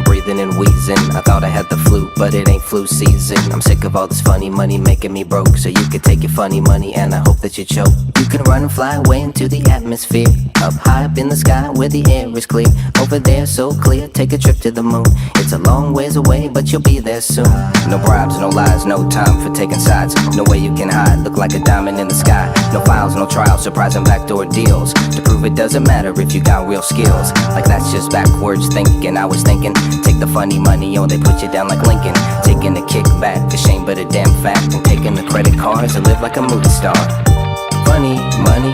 I'm breathing and wheezing. I thought I had the flu, but it ain't flu season. I'm sick of all this funny money making me broke. So you can take your funny money and I hope that you choke. You can run and fly away into the atmosphere, up high up in the sky where the air is clear. Over there so clear, take a trip to the moon. It's a long ways away, but you'll be there soon. No bribes, no lies, no time for taking sides. No way you can hide, look like a diamond in the sky. No files, no trials, surprising backdoor deals to prove it doesn't matter if you got real skills. Like that's just backwards thinking. I was thinking, take the funny money, oh they put you down like Lincoln. Taking the kickback, a shame but a damn fact. And taking the credit cards and live like a movie star. Funny money,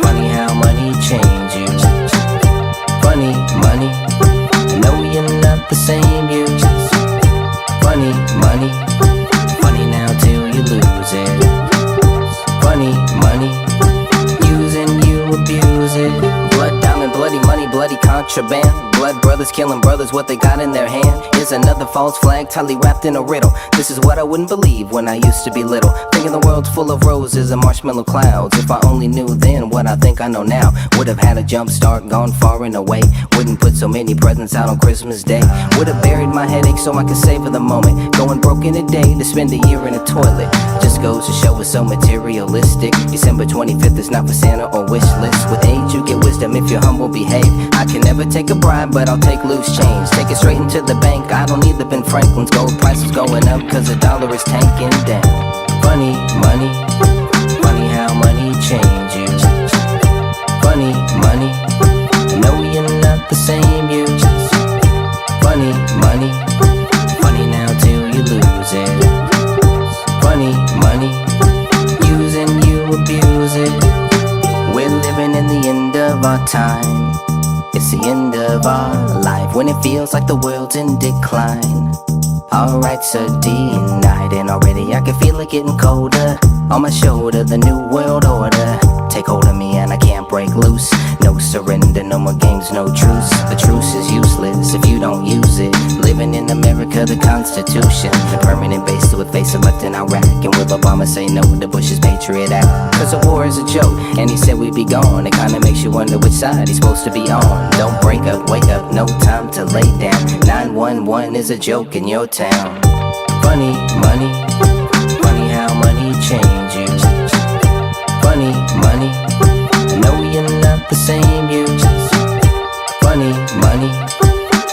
funny how money changes. Funny money, I know you're not the same you. Funny money, funny now till you lose it. Funny money, using you, abuse it. Blood, diamond, bloody money, bloody contraband. Blood brothers killing brothers, what they got in their hand is another false flag, tightly wrapped in a riddle. This is what I wouldn't believe when I used to be little, thinking the world's full of roses and marshmallow clouds. If I only knew then what I think I know now, would have had a jump start, gone far and away. Wouldn't put so many presents out on Christmas Day. Would have buried my headache so I could savor the moment. Going broke in a day to spend a year in a toilet. Just goes to show it's so materialistic. December 25th is not for Santa or wish list. With age you get wisdom if you're humble, behave. I can never take a bribe, but I'll take loose change. Take it straight into the bank, I don't need the Ben Franklin's. Gold prices going up cause the dollar is tanking down. Funny money, funny how money changes. Funny money, I know you're not the same you. Funny money, funny now till you lose it. Funny money, using you, abuse it. We're living in the end of our time. It's the end of our life when it feels like the world's in decline. Our rights are denied and already I can feel it getting colder. On my shoulder, the new world order take hold of me and I can't break loose. No surrender, no more games, no truce. The truce is useless if you don't use it. Living in America, the Constitution, the permanent base to a face electing Iraq. And will Obama say no to Bush's Patriot Act? Cause the war is a joke and he said we'd be gone. It kinda makes you wonder which side he's supposed to be on. Don't break up, wake up, no time to lay down. 911 is a joke in your town. Funny money, funny how money changes. Funny money, I know you're not the same you. Funny money,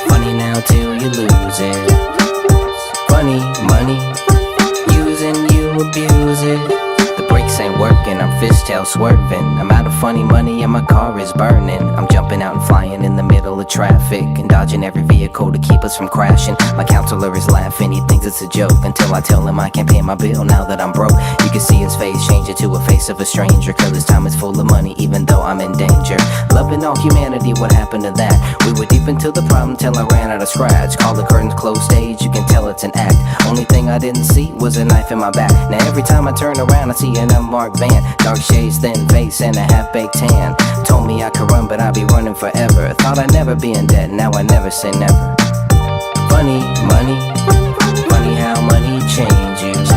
funny now till you lose it. Funny money, using you, abuse it. The brakes ain't working, I'm fishtail swerving. I'm out of funny money and my car is burning. I'm jumping out and flying in the middle of traffic and dodging every vehicle to keep us from crashing. My counselor is laughing, he thinks it's a joke, until I tell him I can't pay my bill now that I'm broke. You can see his face change into a face of a stranger, cause his time is full of money even though I'm in danger. Loving all humanity, what happened to that? We were deep into the problem till I ran out of scratch. Call the curtains closed stage, you can tell it's an act. Only thing I didn't see was a knife in my back. Now every time I turn around I see an unmarked van. Dark shades, thin face, and a half-baked tan. Told me I could run, but I'd be running forever. Thought I'd never be in debt, now I never say never. Funny money, funny how money changes.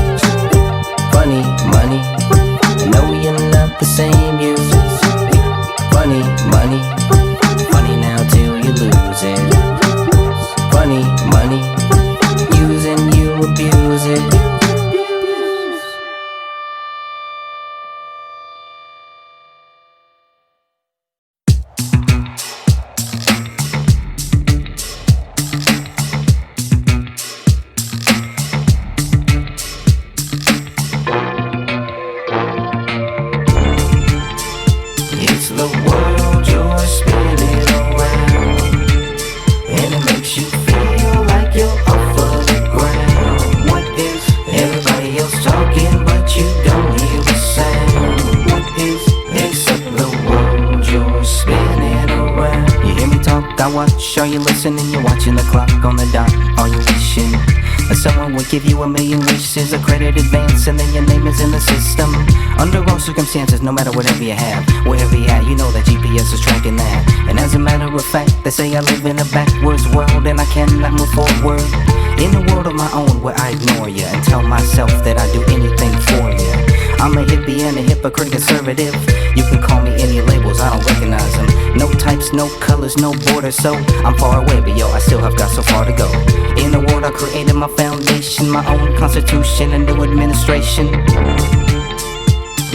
Funny money, I know you're not the same you. Funny money, funny now till you lose it. Funny money, using you, abuse it. Are you listening? You're watching the clock on the dot. Are you wishing that someone would give you a million wishes, a credit advance, and then your name is in the system? Under all circumstances, no matter whatever you have, wherever you at, you know that GPS is tracking that. And as a matter of fact, they say I live in a backwards world and I cannot move forward. In a world of my own where I ignore you and tell myself that I do anything for you. I'm a hippie and a hypocrite conservative. You can call me any labels, I don't recognize them. No types, no colors, no borders. So I'm far away, but yo, I still have got so far to go. In a world I created my foundation, my own constitution, a new administration.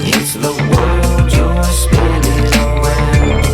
It's the world you're spinning around,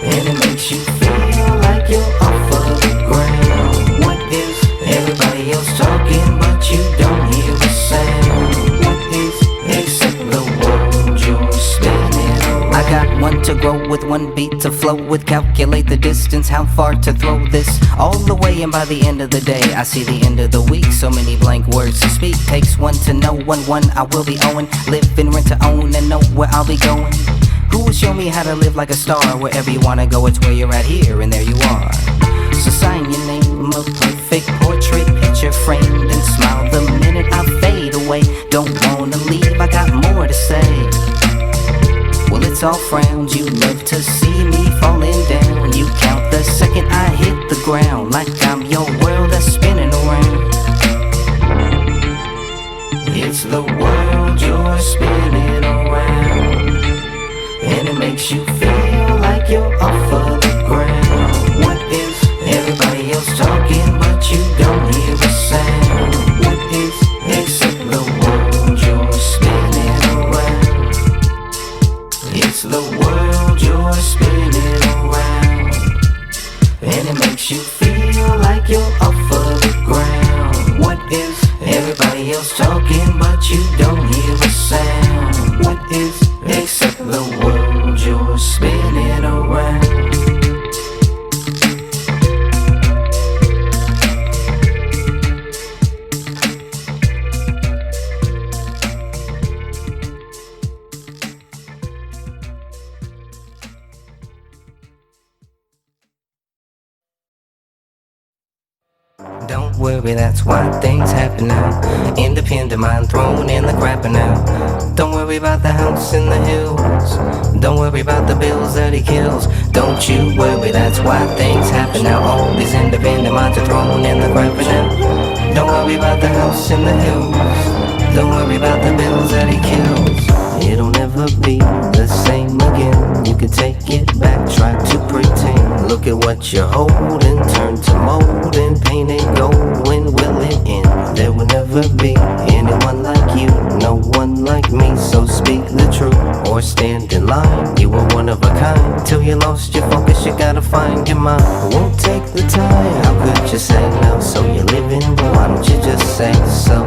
and it makes you feel like you're off of the ground. What is everybody else talking, but you don't hear a sound? What is except the world you're spinning around? I got one to grow with, one beat to flow with. Calculate the distance, how far to throw this all the way, and by the end of the day I see the end of the week. So many blank words to speak, takes one to know one I will be owing. Live and rent to own and know where I'll be going. Who will show me how to live like a star? Wherever you wanna go, it's where you're at here, and there you are. So sign your name, a perfect portrait, picture framed, and smile the minute I fade away. Don't wanna leave, I got more to say. Well, it's all frowns, you love to see me falling down. You count the second I hit the ground, like I'm your world that's spinning around. It's the world you're spinning around, and it makes you feel like you're off of the ground. What is everybody else talking, but you don't hear a sound? What is except the world you're spinning around? It's the world you're spinning around, and it makes you feel like you're off of the ground. What is everybody else talking, but you don't hear a sound? What is except the world you're spinning around? Don't worry, that's why things happen now. Independent mind thrown in the crapper now. Don't worry about the house in the hills. Don't worry about the bills that he kills. Don't you worry, that's why things happen now. All these independent minds are thrown in the crapper now. Don't worry about the house in the hills. Don't worry about the bills that he kills. It'll never be the same again. You can take it back, try to pretend. Look at what you're holding, turn to mold and paint it gold. When will it end? There will never be anyone like you, no one like me. So speak the truth or stand in line. You were one of a kind. Till you lost your focus, you gotta find your mind. Won't take the time, how could you say no? So you're living, but why don't you just say so?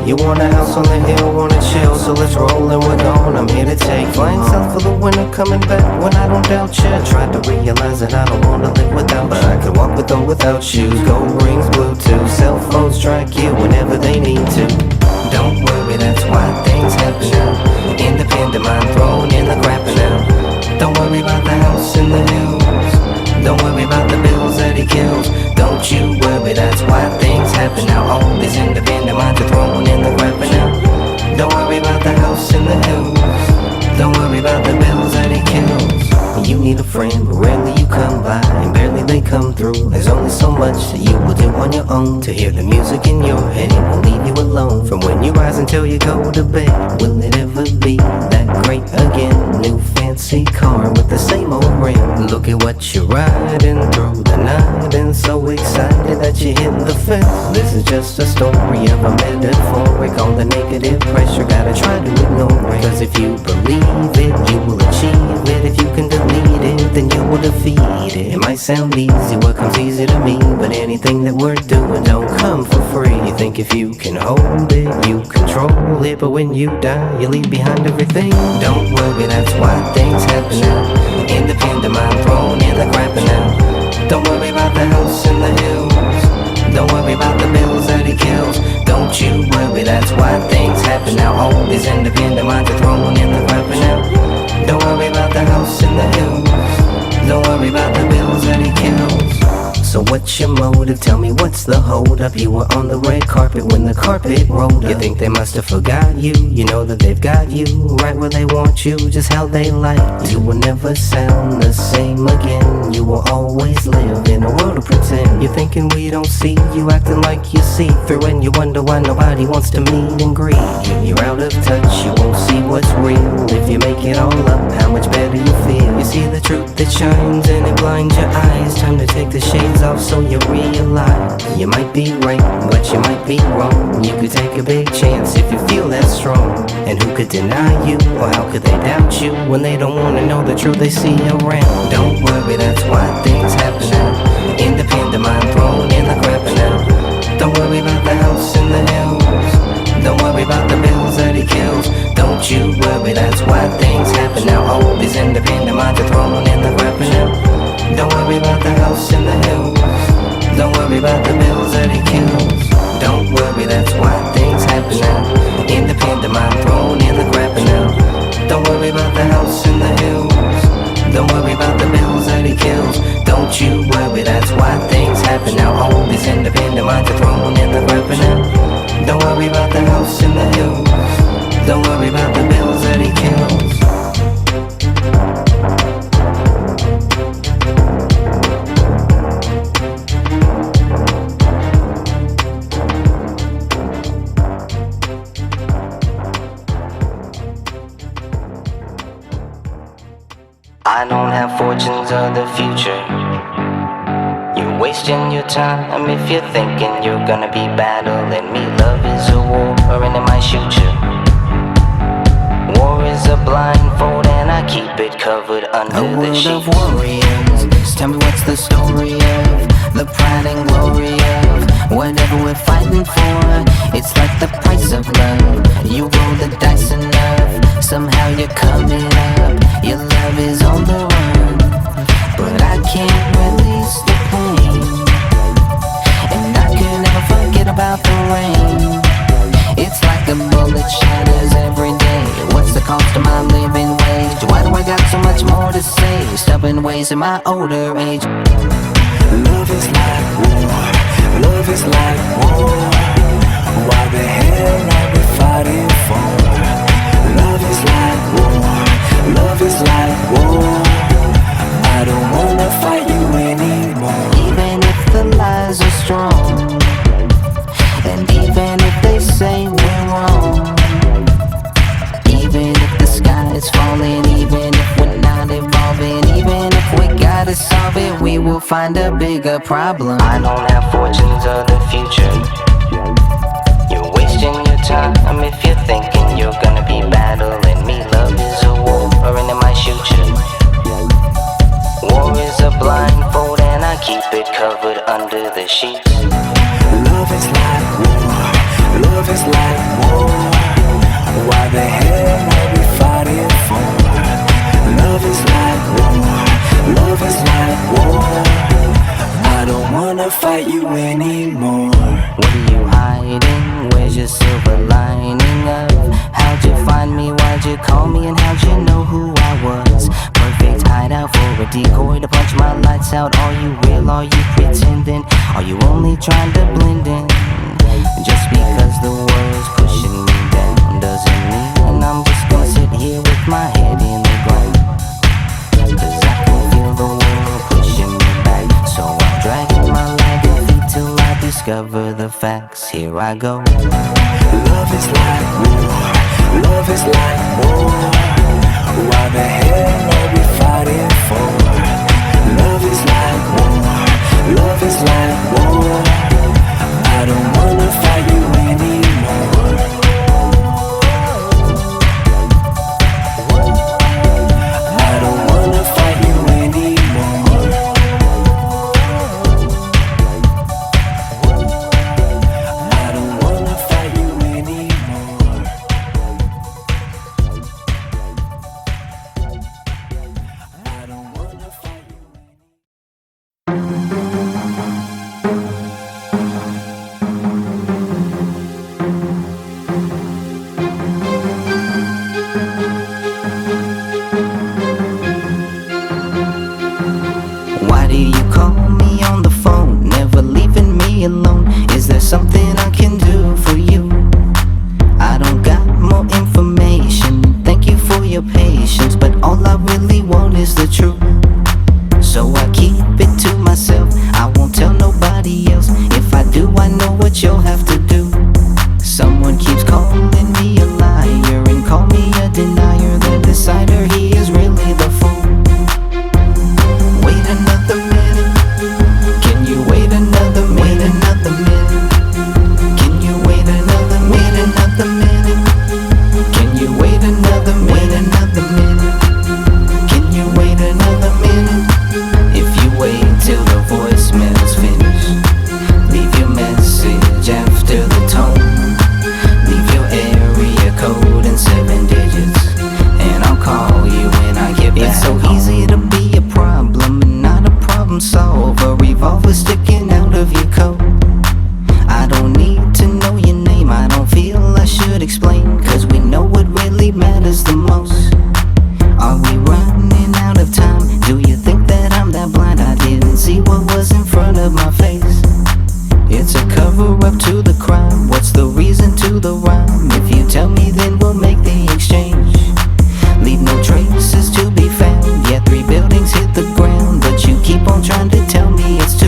You want a house on the hill, wanna chill, so let's roll and we're gone. I'm here to take flying south for the winter, coming back when I don't doubt you. Tried to realize that I don't wanna live without, but I could walk with or without shoes. Gold rings, Bluetooth, cell phones strike you whenever they need to. Don't worry, that's why things happen now. Independent mind thrown in the crapper now. Don't worry about the house in the hills. Don't worry about the bills that he kills. Don't you worry, that's why things happen now. All these independent minds are thrown in the crapper now. Don't worry about the house in the hills. Don't worry about the bills that he kills. You need a friend, but rarely you come by, and barely they come through. There's only so much that you will do on your own. To hear the music in your head, it won't leave you alone. From when you rise until you go to bed, will it ever be that great again? New fancy car with the same old rim. Look at what you're riding through the night, and so excited that you hit the fence. This is just a story of a metaphoric. All the negative pressure, gotta try to ignore it. Cause if you believe it, you will achieve it. If you can delete it, then you will defeat it. It might sound easy, what comes easy to me, but anything that we're doing don't come for free. You think if you can hold it, you control it, but when you die, you leave behind everything. Don't worry, that's why things happen now. Independent mind thrown in the crapper now. Don't worry about the house in the hills. Don't worry about the bills that he kills. Don't you worry, that's why things happen now. All these independent minds are thrown in the crapper now. Don't worry about the house in the hills. Don't worry about the bills that he kills. So what's your motive? Tell me what's the hold up? You were on the red carpet when the carpet rolled up. You think they must have forgot you? You know that they've got you right where they want you, just how they like you. You will never sound the same again. You will always live in a world of pretend. You're thinking we don't see you, acting like you see through, and you wonder why nobody wants to meet and greet you. You're out of touch, you won't see what's real. If you make it all up, how much better you feel. You see the truth that shines and it blinds your eyes. Time to take the shades off so you realize you might be right, but you might be wrong. You could take a big chance if you feel that strong. And who could deny you, or how could they doubt you when they don't wanna know the truth they see around? Don't worry, that's why things happen now. Independent mind thrown in the crap now. Don't worry about the house in the hills. Don't worry about the bills that he kills. Don't you worry, that's why things happen now. All these independent minds are thrown in the crap now. Don't worry about the house in the hills. Don't worry about the bills that he kills. Don't worry, that's why things happen now. Independent mind thrown in the crap now. Don't worry about the house in the hills. Don't worry about the bills that he kills. Don't you worry, that's why things happen now. All these independent minds are thrown in the crap now. Don't worry about the house in the hills. Don't worry about the bills that he kills. I don't have fortunes of the future. You're wasting your time if you're thinking you're gonna be battling me. Love is a war and it might shoot you. War is a blindfold and I keep it covered under the sheets. A world of warriors, tell me what's the story of the pride and glory of whatever we're fighting for. It's like the price of love. You roll the dice enough, somehow you're coming up. Your love is on the run, but I can't release the pain. And I could never forget about the rain. It's like a bullet shatters every day. What's the cost of my living wage? Why do I got so much more to say? Stubborn ways in my older age. Love is like war. Love is like war. Why the hell are we fighting for? Love is like war. Love is like war. I don't wanna fight you anymore. Even if the lies are strong, and even if they say we're wrong, even if the sky is falling, even if we're not evolving, even if we gotta solve it, we will find a bigger problem. I don't have fortunes of the future. You're wasting your time if you're thinking you're gonna be battling me. Love is a war and it might shoot you. War is a blindfold and I keep it covered under the sheets. Love is like war. Love is like war. Why the hell are we fighting for? Love is like war. Love is like war. I don't wanna fight you anymore. What are you hiding? Where's your silver lining of? How'd you find me? Why'd you call me? And how'd you know who I was? Perfect hideout for a decoy to punch my lights out. Are you real? Are you pretending? Are you only trying to blend in? Just because the world's pushing me down doesn't mean I'm just gonna sit here with my head in the ground. Cause I can feel the world pushing me back. So I'm dragging my lagging feet till I discover the facts. Here I go. Love is like war. Love is like war. Why the hell are we fighting for? Love is like war. Love is like war. I don't wanna fight you anymore. I don't wanna fight you anymore. I don't wanna fight you anymore. It's so easy to be a problem and not a problem solver. Revolver sticking out of your coat. I don't need to know your name, I don't feel I should explain, cause we know what really matters the most. Are we running out of time? Do you think that I'm that blind? I didn't see what was in front of my face. It's a cover-up to the crime. What's the reason to the rhyme? If you tell me, then we'll make the exchange. Leave no traces to be found. Yeah, 3 buildings hit the ground, but you keep on trying to tell me it's 2.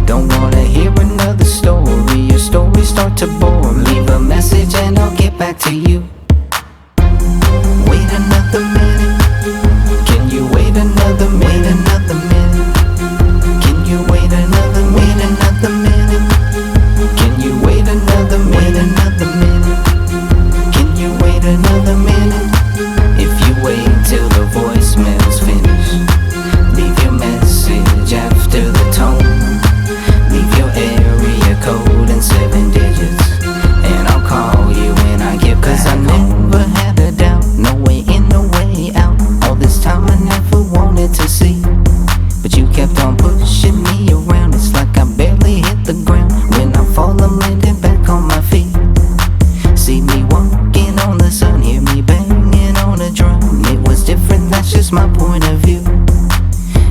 Don't wanna hear another story. Your stories start to bore. Leave a message and I'll get back to you. Wait another minute. Can you wait another minute? Wait another minute. Can you wait another minute? Can you wait another minute? Can you wait another minute? If you wait till the voicemail's finished, leave your message after the tone. Leave your area code in 7 digits, and I'll call you when I get back. Cause I never had a doubt, no way in, no way out. All this time I never wanted to see, but you kept on pushing me around. It's like I barely hit the ground. When I fall, I'm landing back on my feet. See me walking on the sun, hear me banging on a drum. It was different, that's just my point of view.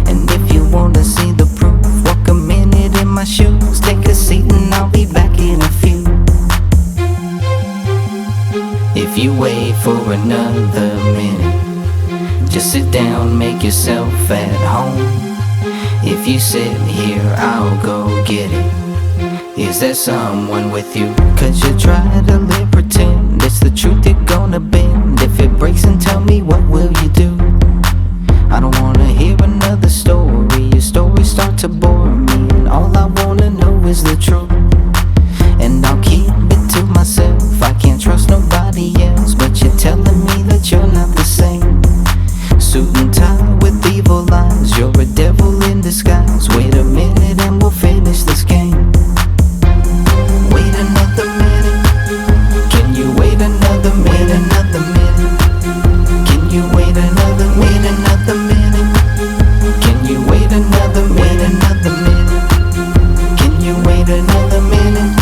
And if you wanna see the proof, walk a minute in my shoes. Take a seat and I'll be back in a few. If you wait for another minute, just sit down, make yourself at home. If you sit here, I'll go get it. Is there someone with you? Cause you try to live pretend it's the truth you're gonna bend. If it breaks, then tell me, what will you do? I don't wanna hear another story. Your stories start to bore me, and all I wanna know is the truth. And I'll keep it to myself. I can't trust nobody else, but you're telling me that you're not the same. Suit and tie with evil eyes, you're a devil in disguise. Wait a minute and we'll finish this game. Wait another minute. Can you wait another minute? Wait another minute. Can you wait another minute? Can you wait another minute? Can you wait another minute?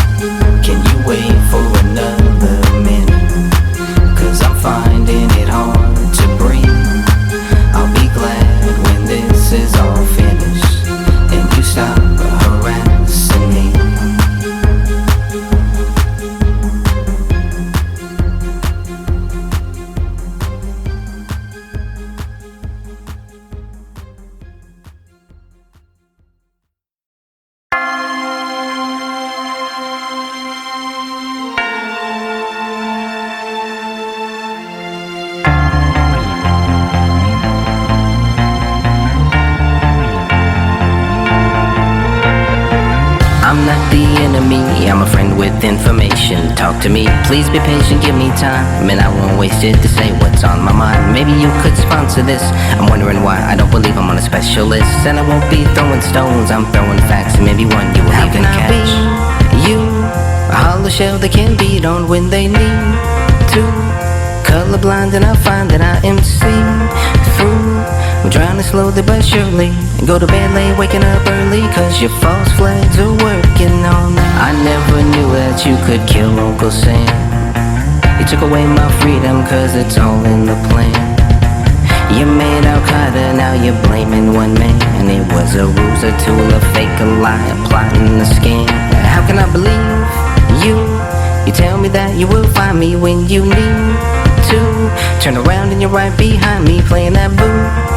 Can you wait for another minute? Cause I'm finding it hard to breathe. I'll be glad when this is all finished and you stop harassing me. I'm not the enemy, I'm a friend with information. Talk to me, please be patient, give me time, and I won't waste it to say what's on my mind. Maybe you could sponsor this. I'm wondering why I don't believe I'm on a special list. And I won't be throwing stones, I'm throwing facts, and maybe one you will even catch. How can I be you? A hollow shell they can beat on when they need to. Colorblind and I find that I am seen through. I'm drowning slowly but surely. Go to bed late, waking up early, cause your false flags are working all night. I never knew that you could kill Uncle Sam. You took away my freedom, cause it's all in the plan. You made Al-Qaeda, now you're blaming one man. It was a ruse, a tool, a fake, a lie, a plot and a scam. How can I believe you? You tell me that you will find me when you need to. Turn around and you're right behind me, playing that voodoo.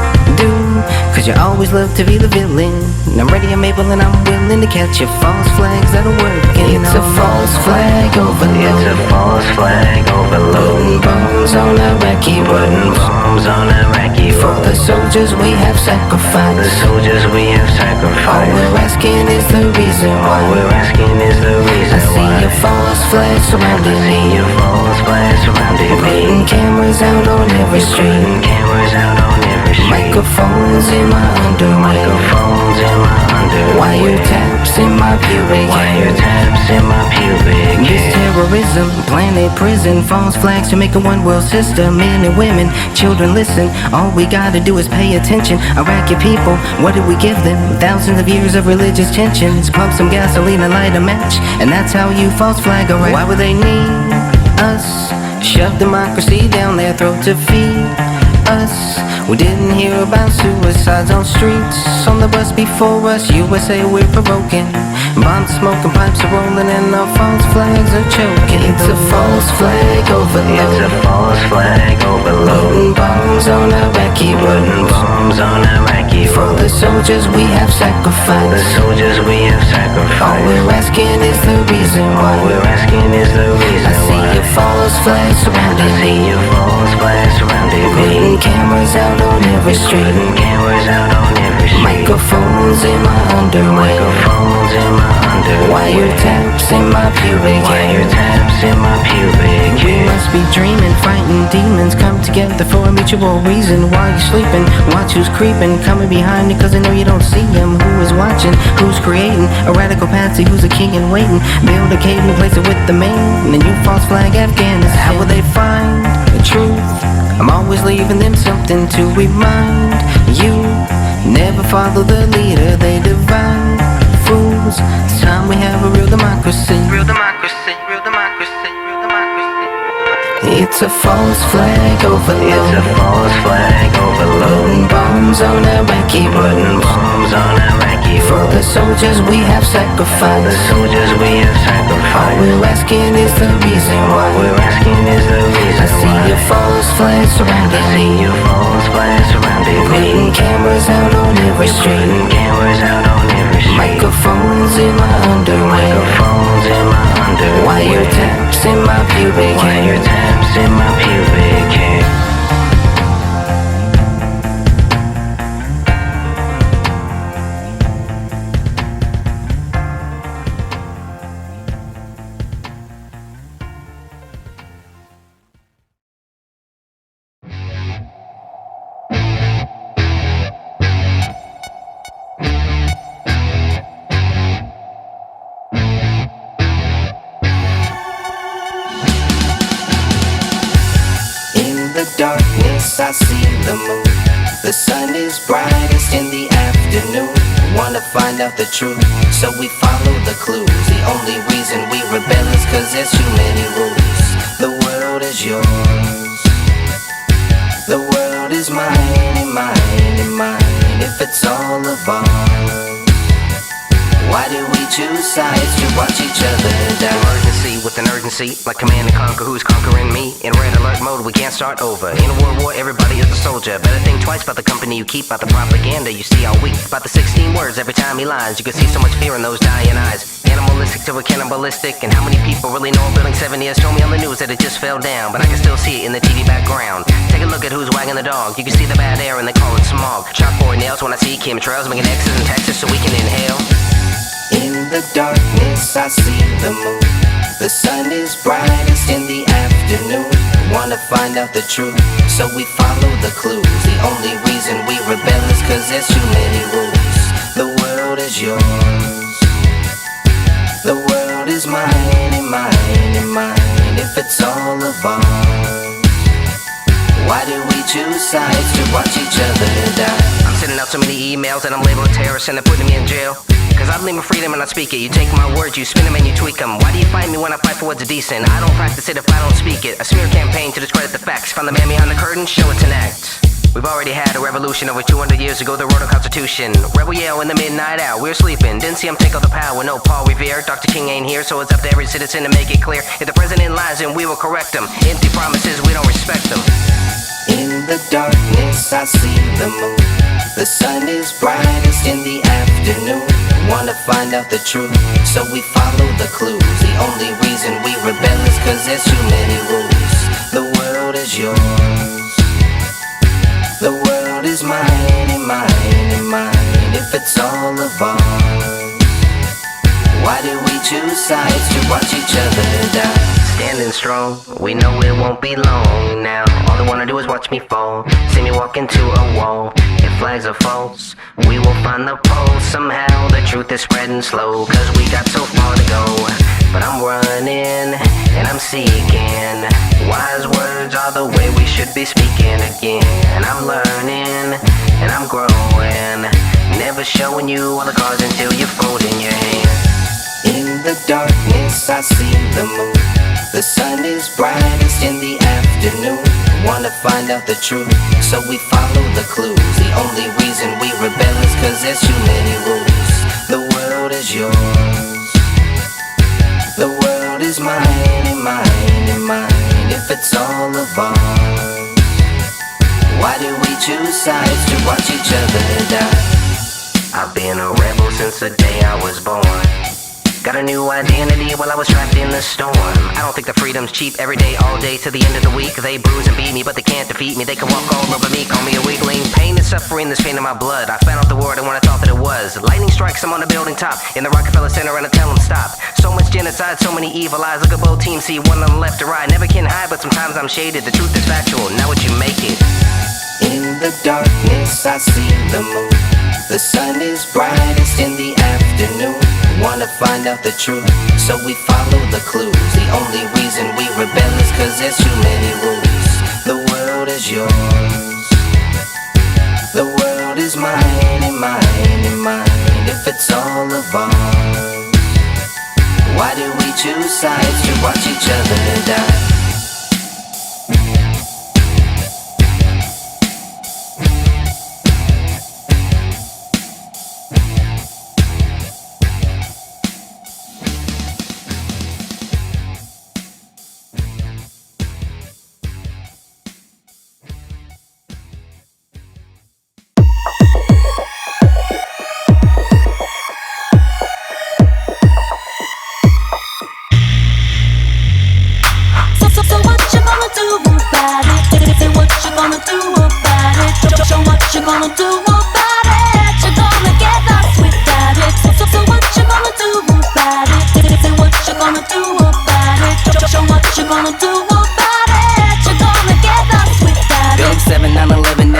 Cause you always love to be the villain. And I'm ready, I'm able, and I'm willing to catch your false flags that'll work. It's a false flag overload. It's a false flag overload. Putting bombs on Iraqi roads. Bombs on Iraqi roads. For the soldiers we have sacrificed. The soldiers we have sacrificed. All we're asking is the reason why. All we're asking is the reason why. I see your false flag surrounding me. Your false flag surrounding me. Putting cameras out on every street. Cameras out on every street. Microphones in my underwear. Microphones in my wiretaps in my pubic hair. Wiretaps in my pubic hair. This terrorism, planet prison, false flags to make a one world system. Men and women, children listen. All we gotta do is pay attention. Iraqi people, what did we give them? Thousands of years of religious tensions. Pump some gasoline and light a match, and that's how you false flag Iraq. Why would they need us? Shove democracy down their throat to feed us. We didn't hear about suicides on streets. On the bus before us, USA we're provoking. Bombs smoking, pipes are rolling, and our false flags are choking. It's a false flag overload. It's a false flag overload. Putting bombs on Iraqi roads. Putting bombs on Iraqi roads. For the soldiers we have sacrificed. The soldiers we have sacrificed. All we're asking is the reason why. All we're asking is the reason why. I see your false flag surrounding me. I see your false flag surrounding me. Putting cameras out on every street. Putting cameras out on every street. Microphones in my underwear. Microphones in my underwear. Wiretaps in my pubic hair. Wiretaps in my pubic hair. We must be dreaming, fighting demons. Come together for a mutual reason. While you're sleeping, watch who's creeping. Coming behind you cause they know you don't see them. Who is watching, who's creating a radical patsy who's a king and waiting. Build a cave and place it with the main. And you false flag Afghanistan. How will they find the truth? I'm always leaving them something to remind you. Never follow the leader, they divide fools. It's time we have a real democracy. Real democracy, real democracy, real democracy. It's a false flag overload. It's a false flag overload. Putting bombs on Iraqi roads. Putting bombs on Iraqi roads. For the soldiers we have sacrificed. The soldiers we have sacrificed. All we're asking is the reason why. All we're asking is the reason why. I see your false flag surrounding me. I see your false flag surrounding me. Putting cameras out on every street. Putting cameras out on every street. Microphones in my underwear. Microphones in my underwear. Wiretaps in my pubic hair. Wiretaps in my pubic hair. Darkness, I see the moon. The sun is brightest in the afternoon. Wanna find out the truth, so we follow the clues. The only reason we rebel is cause there's too many rules. The world is yours. The world is mine and mine and mine. If it's all of ours, why do we choose sides to watch each other die? Emergency with an urgency, like Command and Conquer, who's conquering me? In red alert mode, we can't start over. In a world war, everybody is a soldier. Better think twice about the company you keep, about the propaganda you see all week, about the 16 words every time he lies. You can see so much fear in those dying eyes. Animalistic to a cannibalistic, and how many people really know a building 7 years told me on the news that it just fell down, but I can still see it in the TV background. Take a look at who's wagging the dog. You can see the bad air and they call it smog. Chalkboard nails when I see chemtrails, making X's in Texas so we can inhale. In the darkness, I see the moon. The sun is brightest in the afternoon. Wanna find out the truth, so we follow the clues. The only reason we rebel is cause there's too many rules. The world is yours. The world is mine and mine and mine. If it's all of ours, why do we choose sides to watch each other die? I'm sending out so many emails that I'm labeled a terrorist and they're putting me in jail. Cause I believe in freedom and I speak it. You take my words, you spin them and you tweak them. Why do you fight me when I fight for what's decent? I don't practice it if I don't speak it. A smear campaign to discredit the facts. Find the man behind the curtain, show it's an act. We've already had a revolution over 200 years ago, they wrote a constitution. Rebel yell in the midnight hour, we're sleeping. Didn't see him take all the power, no Paul Revere. Dr. King ain't here, so it's up to every citizen to make it clear. If the president lies, then we will correct him. Empty promises, we don't respect them. In the darkness, I see the moon. The sun is brightest in the afternoon. Wanna find out the truth, so we follow the clues. The only reason we rebel is cause there's too many rules. The world is yours. The world is mine and mine and mine. If it's all of ours, why do we choose sides to watch each other die? Standing strong, we know it won't be long now. they wanna do is watch me fall. See me walk into a wall. If flags are false, we will find the pole. Somehow the truth is spreading slow, cause we got so far to go. But I'm running, and I'm seeking. Wise words are the way we should be speaking again. And I'm learning, and I'm growing. Never showing you all the cards until you fold in your hand. In the darkness I see the moon. The sun is brightest in the afternoon. Wanna find out the truth, so we follow the clues. The only reason we rebel is cause there's too many rules. The world is yours. The world is mine and mine and mine. If it's all of ours, why do we choose sides to watch each other die? I've been a rebel since the day I was born. Got a new identity while I was trapped in the storm. I don't think the freedom's cheap. Every day, all day, to the end of the week. They bruise and beat me, but they can't defeat me. They can walk all over me, call me a weakling. Pain and suffering, this pain in my blood. I found out the word and when I thought that it was. Lightning strikes, I'm on the building top, in the Rockefeller Center, and I tell them stop. So much genocide, so many evil eyes. Look at both teams, see one on the left or right. Never can hide, but sometimes I'm shaded. The truth is factual, now what you make it. In the darkness, I see the moon. The sun is brightest in the afternoon. Wanna find out the truth, so we follow the clues. The only reason we rebel is cause there's too many rules. The world is yours. The world is mine and mine and mine. If it's all of ours, why do we choose sides to watch each other die?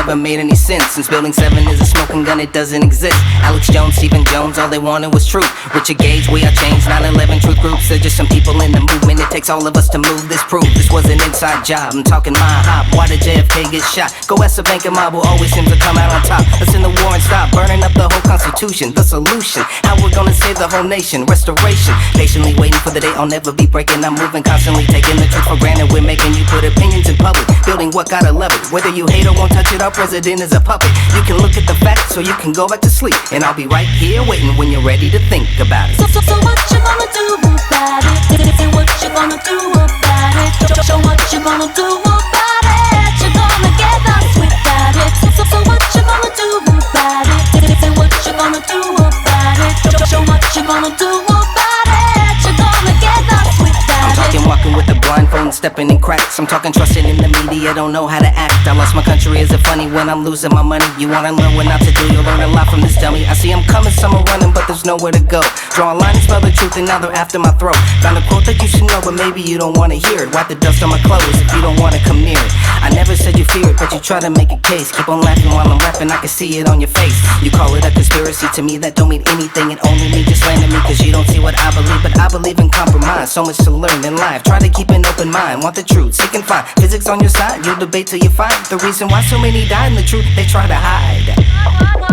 Made any sense since Building 7 is a smoking gun, it doesn't exist. Alex Jones, Stephen Jones, all they wanted was truth. Richard Gage, we are changed. 9/11 truth groups, they're just some people in the movement. It takes all of us to move this proof. This was an inside job, I'm talking my hop. Why did JFK get shot? Go ask the bank and mob who always seems to come out on top. Let's end the war and stop burning up the whole constitution. The solution, how we're gonna save the whole nation. Restoration, patiently waiting for the day I'll never be breaking. I'm moving, constantly taking the truth for granted. We're making you put opinions in public, building what gotta love it. Whether you hate or won't touch it, our president is a puppet. You can look at the facts so you can go back to sleep, and I'll be right here waiting when you're ready to think about it. So what you gonna do about it? Say what you gonna do about it? Show what you gonna do about it? You're gonna get us without it. So what you gonna do about it? Say what you gonna do about it? Show what you gonna do about it? You're gonna get us without it. I'm talking walking with a blindfold and stepping in cracks. I'm talking trusting in the media, don't know how to act. I lost my country, is it funny when I'm losing my money? You wanna learn what not to do, you'll learn a lot from this dummy. I see I'm coming, some are running, but there's nowhere to go. Draw a line and spell the truth and now they're after my throat. Found a quote that you should know, but maybe you don't wanna hear it. Wipe the dust on my clothes if you don't wanna come near it. I never said you fear it, but you try to make a case. Keep on laughing while I'm rapping, I can see it on your face. You call it a conspiracy, to me that don't mean anything. It only means you're slandering me cause you don't see what I believe. But I believe in compromise, so much to learn in life. Try to keep an open mind, want the truth, seek and find. Physics on your side, you'll debate till you find the reason why so many die in the truth they try to hide. What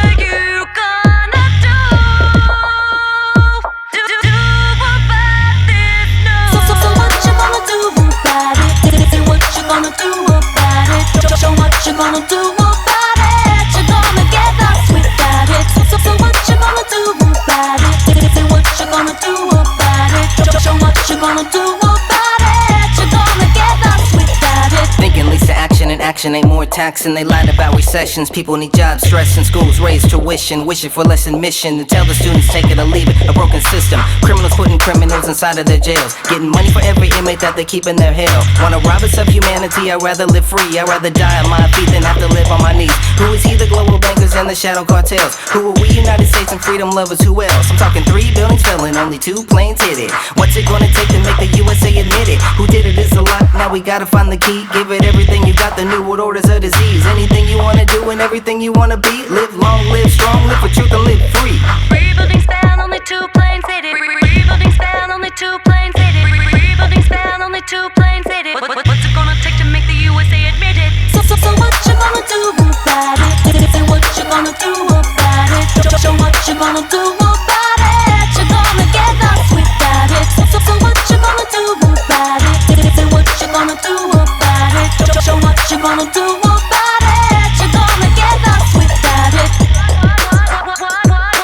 are you gonna do? Do about this? No. So what you gonna do about it? Say what you gonna do about it? Show what you gonna do about it? You're gonna get us without it. So what you gonna do about it? Say what you gonna do about it? Show what you gonna do about it? You're gonna get us without it. Thinking leads to action and action ain't more taxing. They lied about recessions. People need jobs, stress in schools, raise tuition, wishing for less admission. To tell the students take it or leave it, a broken system. Criminals putting criminals inside of their jails, getting money for every inmate that they keep in their hell. Wanna rob us of humanity? I'd rather live free. I'd rather die on my feet than have to live on my knees. Who is he? The global bankers and the shadow cartels. Who are we? United States and freedom lovers. Who else? I'm talking 3 buildings fell and only 2 planes hit it. What's it gonna take to make the USA admit it? Who did it is a lot. Now we gotta find the key. Give it everything you got. The new world order's a disease. Anything you wanna do and everything you wanna be. Live long, live strong, live for truth and live free. 3 buildings down, only 2 planes hit it. 3 buildings down, only 2 planes hit it. 3 buildings down, only 2 planes hit it. What's it gonna take to make the USA admit it? So what you gonna do about it? Say what you gonna do about it? Show what you gonna do about it. You're gonna get lost without it. So what you gonna do about it? Say what you gonna do about it? Show what you gonna do about it. You're gonna get lost without it. What are you gonna do?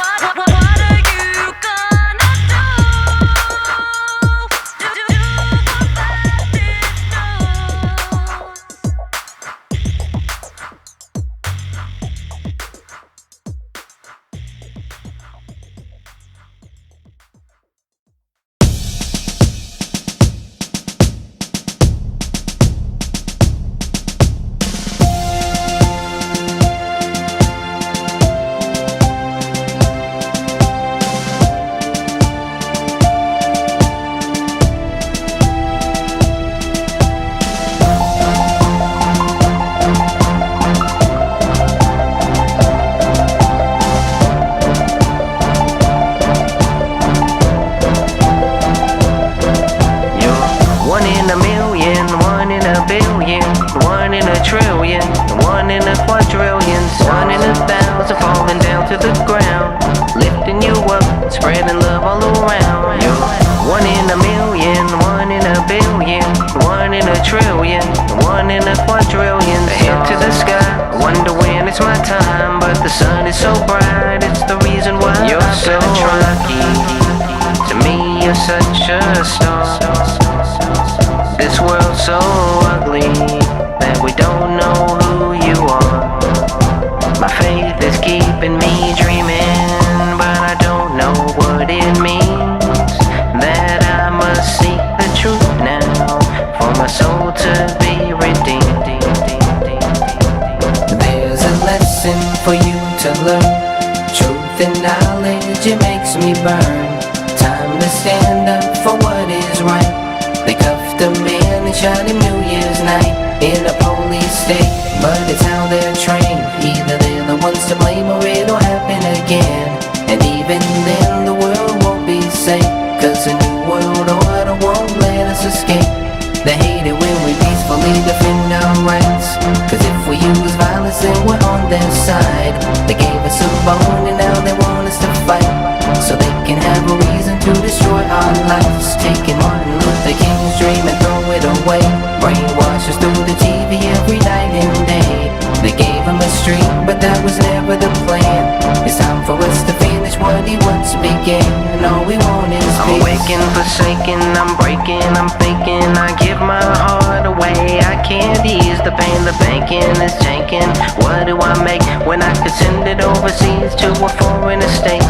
Forsaken, I'm breaking, I'm thinking I give my heart away. I can't ease the pain, the banking is tanking. What do I make when I could send it overseas to a foreign estate?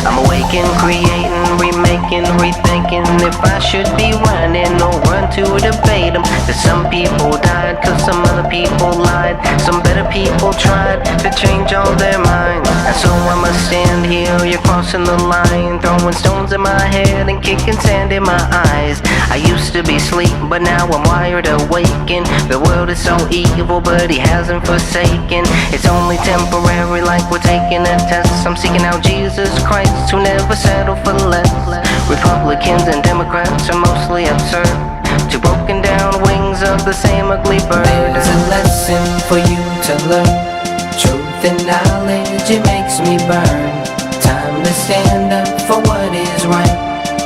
I'm awaking, creating, remaking, rethinking if I should be running or run to debate them. That some people died cause some other people lied. Some better people tried to change all their minds. And so I must stand here, you're crossing the line, throwing stones at my head and kicking sand in my eyes. I used to be asleep, but now I'm wired awakened. The world is so evil, but he hasn't forsaken. It's only temporary, like we're taking a test. I'm seeking out Jesus Christ, who never settled for less. Republicans and Democrats are mostly absurd, two broken down wings of the same ugly bird. There's a lesson for you to learn. Truth and knowledge, it makes me burn. Time to stand up for what is right.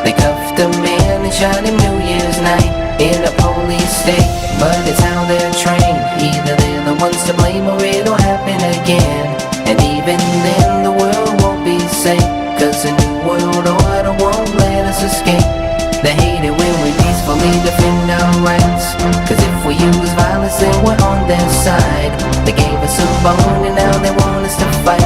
They cuffed a man and shot him New Year's night in a police state, but it's how they're trained. Either they're the ones to blame or it'll happen again. And even then the world won't be safe, cause a new world order won't let us escape. They hate it when we peacefully defend our rights, cause if we use violence violence and we're on their side. They gave us a bone and now they want us to fight,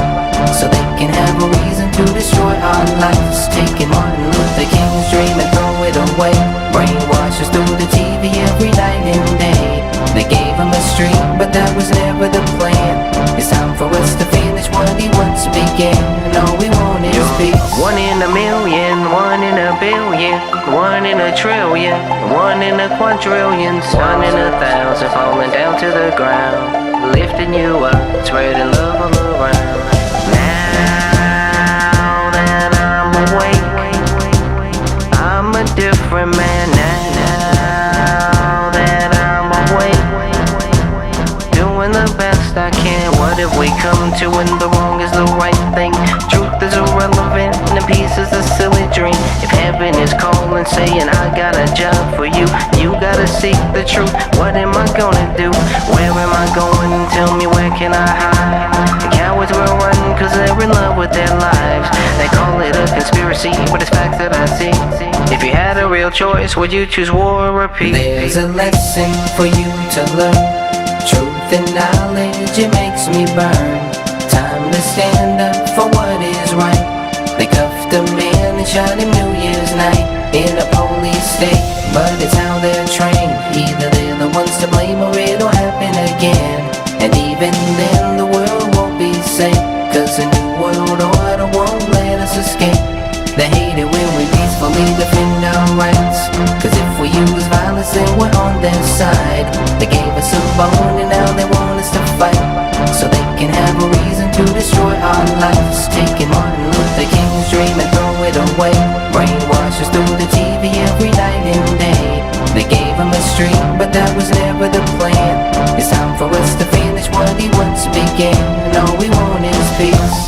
so they can have a reason to destroy our lives. Taking Martin Luther King's dream and throw it away. Brainwash us through the TV every night and day. They gave him a street, but that was never the plan. It's time for us to finish what he once began, and all we want is peace. One in a million, one in a billion, one in a trillion, one in a quadrillion, one in 1,000 falling down to the ground, lifting you up, spreading love all around. Now that I'm awake, I'm a different man. Now that I'm awake, doing the best I can. What have we come to when the wrong is the right thing? Truth is irrelevant and peace is a silly dream. If heaven is calling saying I got a job for you, you gotta seek the truth. What am I gonna do? Where am I going? Tell me, where can I hide? The cowards will run cause they're in love with their lives. They call it a conspiracy, but it's facts that I see. If you had a real choice, would you choose war or peace? There's a lesson for you to learn. Truth and knowledge, it makes me burn. Time to stand up for what is right. They cuffed a man and shot him New Year's night in a police state, but it's how they're trained. Either they're the ones to blame or it'll happen again. And even then the world won't be safe, cause a new world order won't let us escape. They hate it when we peacefully defend our rights, cause if we use violence then we're on their side. They gave us a bone and now they want us to fight, so they can have a reason to destroy our lives. Taking Martin Luther King's dream and throw it away. Brainwash us through the TV every night and day. They gave him a street, but that was never the plan. It's time for us to finish what he once began, and all we want is peace.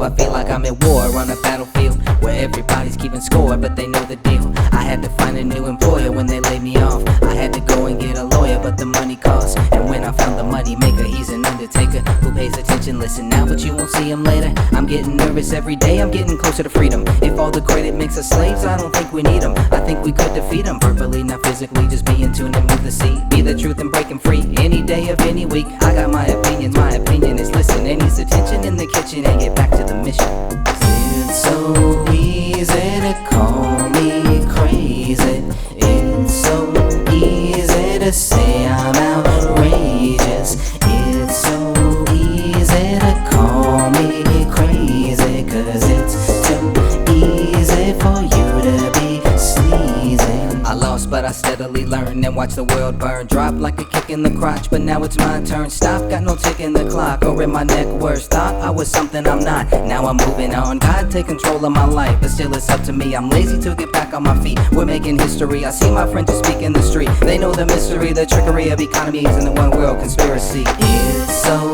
I feel like I'm at war on a battlefield, where everybody's keeping score, but they know the deal. I had to find a new employer when they laid me off. I had to go and get a lawyer, but the money costs. And when I found the money maker, he's an undertaker who pays attention. Listen now, but you won't see him later. I'm getting nervous every day, I'm getting closer to freedom. If all the credit makes us slaves, I don't think we need them. I think we could defeat them, verbally, not physically. Just be in tune and move the seat. Be the truth and break them free, any day of any week. I got my opinions, my opinion is listen. It needs attention in the kitchen and get back to the mission. It's so easy to call me crazy. It's so easy to say I'm outrageous. It's so easy to call me crazy, cause it's too easy for you to be sleazy. I lost, but I steadily learned and watched the world burn. Drop like a kick in the crotch, but now it's my turn. Stop, got no tick in the clock, or in my neck worse. Thought I was something I'm not, now I'm moving on. God take control of my life, but still it's up to me. I'm lazy to get back on my feet, we're making history. I see my friends who speak in the street, they know the mystery, the trickery of economies and the one world conspiracy. It's so